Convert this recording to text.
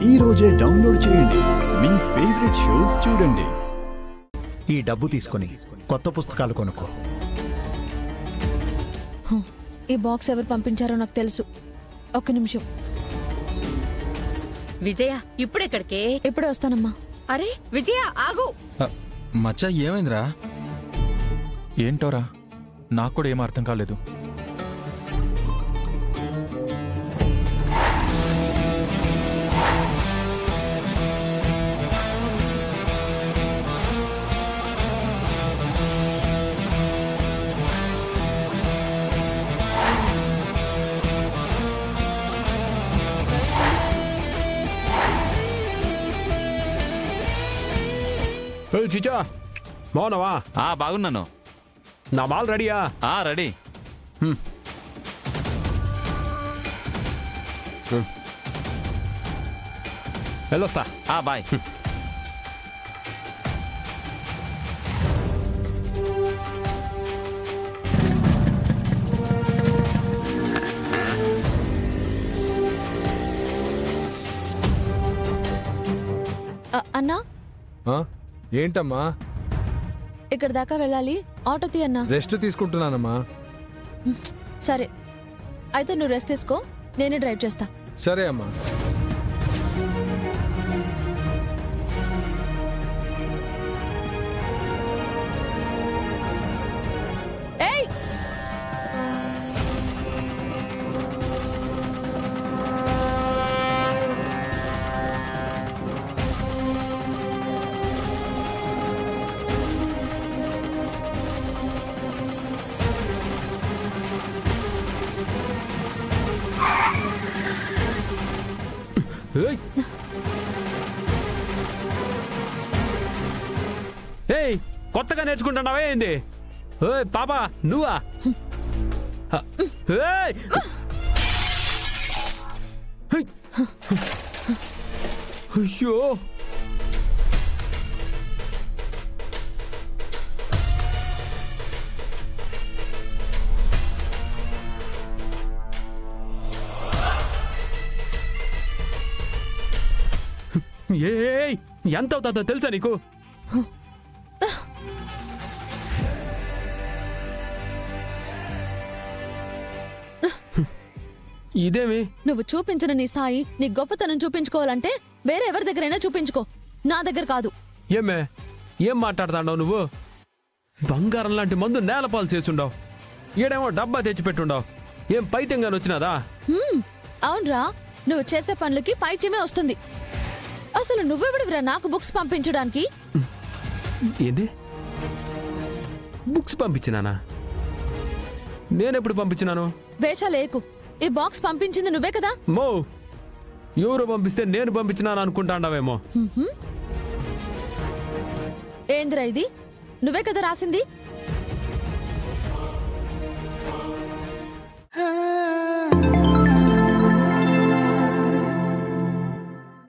ఈ రోజే డౌన్లోడ్ చేయండి, మీ ఫేవరెట్ షోస్ చూడండి. ఈ డబ్బు తీసుకొని కొత్త పుస్తకాలు కొనుక్కో. ఈ బాక్స్ ఎవరు పంపించారో నాకు తెలుసు. ఒక్క నిమిషం. విజయ ఇప్పుడెక్కడికే? ఇప్పుడే వస్తానమ్మా. అరే విజయ ఆగు. మచ్చా ఏమైందిరా? ఏంటోరా, నాకు కూడా ఏం అర్థం కాలేదు. చిచ్చా బాగున్నావా? బాగున్నాను. నా మాల్ రెడీయా? రెడీ. వెళ్ళొస్తా. బాయ్. అన్నా ఏంటమ్మా? ఇక్కడ దాకా వెళ్ళాలి, ఆటో తీ అన్నా. రెస్ట్ తీసుకుంటున్నానమ్మా. సరే అయితే నువ్వు రెస్ట్ తీసుకో, నేనే డ్రైవ్ చేస్తా. సరే అమ్మా. ఏయ్ ఏయ్ కొత్తగా నేర్చుకుంటున్నావా ఏంది? పాపా నువ్వా? అయ్యో ఎంత అవుతుందో తెలుసా నీకు? ఇదేమి? నువ్వు చూపించిన నీ స్థాయి, నీ గొప్పతనం చూపించుకోవాలంటే వేరే ఎవరి దగ్గరైనా చూపించుకో, నా దగ్గర కాదు. ఏమే ఏం మాట్లాడుతాండవు నువ్వు? బంగారం లాంటి మందు నేలపాలు చేసుండవు, ఈడేమో డబ్బా తెచ్చిపెట్టుండవు. ఏం పైత్యంగాని వచ్చినాదా? అవునరా, నువ్వు చేసే పనులకి పైచ్యమే వస్తుంది. అసలు నువ్వెవడివిరా నాకు బుక్స్ పంపించడానికి? ఏంది? బుక్స్ పంపించినానా? నేనెప్పుడు పంపించినాను? వేషాలేకు, ఈ బాక్స్ పంపించింది నువ్వే కదా. మో ఎవరు పంపిస్తే నేను పంపించినాను అనుకుంటాండావేమో. ఏందిరా ఇది? నువ్వే కదా రాసింది.